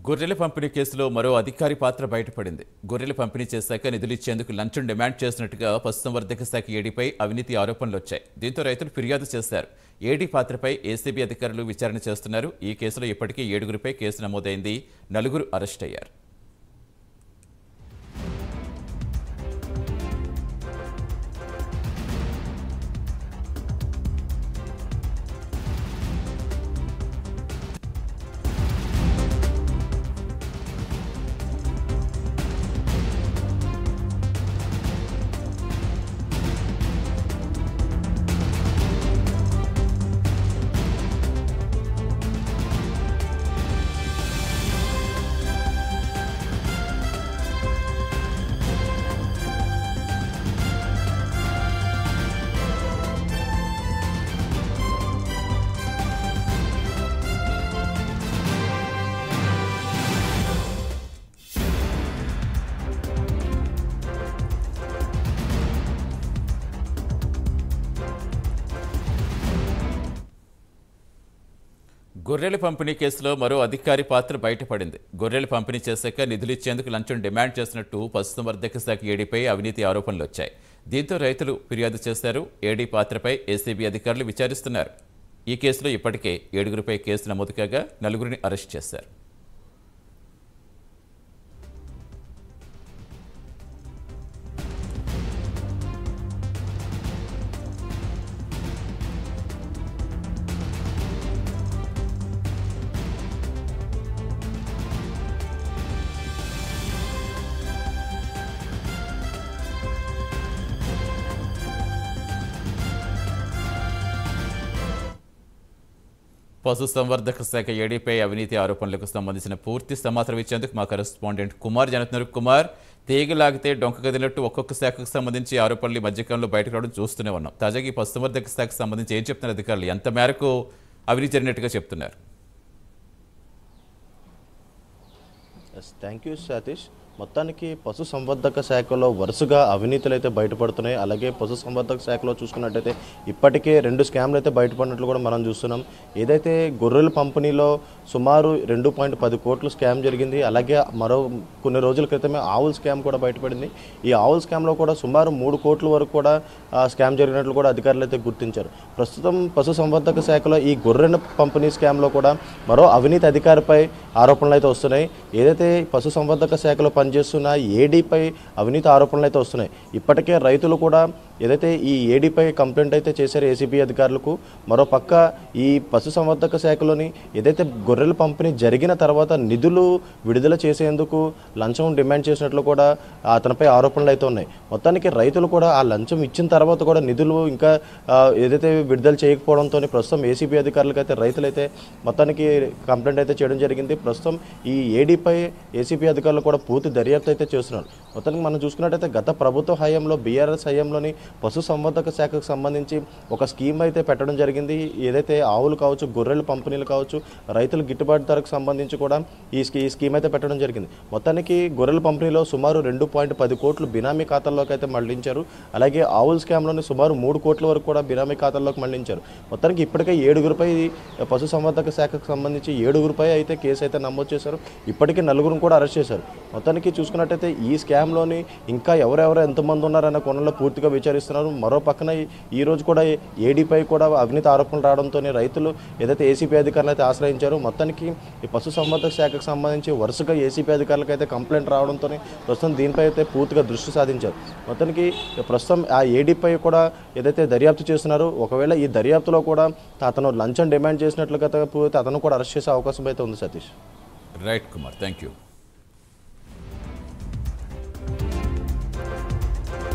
గొర్రెల పంపిణీ కేసులో మరో అధికారి పాత్ర బయటపడింది. గొర్రెల పంపిణీ చేశాక నిధులిచ్చేందుకు లంచం డిమాండ్ చేసినట్టుగా పశుసంవర్ధక శాఖ ఏడీపై అవినీతి ఆరోపణలు వచ్చాయి. దీంతో రైతులు ఫిర్యాదు చేశారు. ఏడీ పాత్రపై ఏసీబీ అధికారులు విచారణ చేస్తున్నారు. ఈ కేసులో ఇప్పటికే 7గురిపై కేసు నమోదైంది. 4 అరెస్ట్ అయ్యారు. గొర్రెల పంపిణీ కేసులో మరో అధికారి పాత్ర బయటపడింది. గొర్రెలు పంపిణీ చేశాక నిధులిచ్చేందుకు లంచం డిమాండ్ చేసినట్టు పశుసంవర్ధక శాఖ ఏడీపై అవినీతి ఆరోపణలు వచ్చాయి. దీంతో రైతులు ఫిర్యాదు చేశారు. ఏడీ పాత్రపై ఏసీబీ అధికారులు విచారిస్తున్నారు. ఈ కేసులో ఇప్పటికే 7గురిపై కేసు నమోదు కాగా 4గురిని అరెస్ట్ చేశారు. పశుసంవర్ధక శాఖ ఏడీపై అవినీతి ఆరోపణలకు సంబంధించిన పూర్తి సమాచారం ఇచ్చేందుకు మా కరెస్పాండెంట్ కుమార్ జరుగుతున్నారు. కుమార్, తీగలాగితే డొంక కదిలినట్టు ఒక్కొక్క శాఖకు సంబంధించి ఆరోపణలు మధ్యకాలంలో బయటకు రావడం చూస్తూనే ఉన్నాం. తాజాగా ఈ పశుసంవర్ధక శాఖకు సంబంధించి ఏం చెప్తున్నారు అధికారులు? ఎంత మేరకు అవినీతి జరిగినట్టుగా చెప్తున్నారు? Thank you Satish. మొత్తానికి పశు సంవర్ధక శాఖలో వరుసగా అవినీతులు అయితే బయటపడుతున్నాయి. అలాగే పశు సంవర్ధక శాఖలో చూసుకున్నట్టయితే ఇప్పటికే 2 స్కామ్లు అయితే బయటపడినట్లు కూడా మనం చూస్తున్నాం. ఏదైతే గొర్రెల పంపిణీలో సుమారు 2.10 కోట్లు స్కామ్ జరిగింది. అలాగే మరో కొన్ని రోజుల క్రితమే ఆవుల స్కామ్ కూడా బయటపడింది. ఈ ఆవుల స్కామ్లో కూడా సుమారు 3 కోట్ల వరకు కూడా స్కామ్ జరిగినట్లు కూడా అధికారులు అయితే గుర్తించారు. ప్రస్తుతం పశు సంవర్ధక శాఖలో ఈ గొర్రెల పంపిణీ స్కామ్లో కూడా మరో అవినీతి అధికారిపై ఆరోపణలు అయితే వస్తున్నాయి. ఏదైతే పశు సంవర్ధక శాఖలో పనిచేస్తున్న ఏడీపై అవినీతి ఆరోపణలు అయితే వస్తున్నాయి. ఇప్పటికే రైతులు కూడా ఏదైతే ఈ ఏడీపై కంప్లైంట్ అయితే చేశారు ఏసీబీ అధికారులకు. మరోపక్క ఈ పశు సంవర్ధక శాఖలోని ఏదైతే గొర్రెల పంపిణీ జరిగిన తర్వాత నిధులు విడుదల చేసేందుకు లంచం డిమాండ్ చేసినట్లు కూడా అతనిపై ఆరోపణలు అయితే ఉన్నాయి. మొత్తానికి రైతులు కూడా ఆ లంచం ఇచ్చిన తర్వాత కూడా నిధులు ఇంకా ఏదైతే విడుదల చేయకపోవడంతో ప్రస్తుతం ఏసీబీ అధికారులకు అయితే రైతులైతే మొత్తానికి కంప్లైంట్ అయితే చేయడం జరిగింది. ప్రస్తుతం ఈ ఏడీపై ఏసీబీ అధికారులు కూడా పూర్తి దర్యాప్తు అయితే చేస్తున్నారు. మొత్తానికి మనం చూసుకున్నట్టయితే గత ప్రభుత్వ హయాంలో బీఆర్ఎస్ హయాంలోని పశు సంవర్ధక శాఖకు సంబంధించి ఒక స్కీమ్ అయితే పెట్టడం జరిగింది. ఏదైతే ఆవులు కావచ్చు, గొర్రెల పంపిణీలు కావచ్చు, రైతుల గిట్టుబాటు ధరకు సంబంధించి కూడా ఈ స్కీమ్ అయితే పెట్టడం జరిగింది. మొత్తానికి గొర్రెల పంపిణీలో సుమారు 2.10 కోట్లు బినామీ ఖాతాల్లోకి అయితే మళ్లించారు. అలాగే ఆవుల స్కామ్లోని సుమారు 3 కోట్ల వరకు కూడా బినామీ ఖాతాల్లోకి మళ్లించారు. మొత్తానికి ఇప్పటికే 7గురిపై పశు సంవర్ధక శాఖకు సంబంధించి 7గురిపై అయితే కేసు అయితే నమోదు చేశారు. ఇప్పటికే 4గురిని కూడా అరెస్ట్ చేశారు. మొత్తానికి చూసుకున్నట్టయితే ఈ స్కామ్లోని ఇంకా ఎవరెవరు ఎంతమంది ఉన్నారన్న కోణంలో పూర్తిగా విచారిస్తున్నారు. మరో పక్కన ఈ రోజు కూడా ఏడీపై కూడా అవినీతి ఆరోపణలు రావడంతో రైతులు ఏదైతే ఏసీపీ అధికారులు అయితే ఆశ్రయించారు. మొత్తానికి ఈ పశు సంవర్ధక శాఖకు సంబంధించి వరుసగా ఏసీపీ అధికారులకు అయితే కంప్లైంట్ రావడంతో ప్రస్తుతం దీనిపై అయితే పూర్తిగా దృష్టి సాధించారు. మొత్తానికి ప్రస్తుతం ఆ ఏడీపై కూడా ఏదైతే దర్యాప్తు చేస్తున్నారో ఒకవేళ ఈ దర్యాప్తులో కూడా అతను లంచం డిమాండ్ చేసినట్లుగా అతను కూడా అరెస్ట్ చేసే అవకాశం అయితే ఉంది. Satish. Right Kumar, thank you.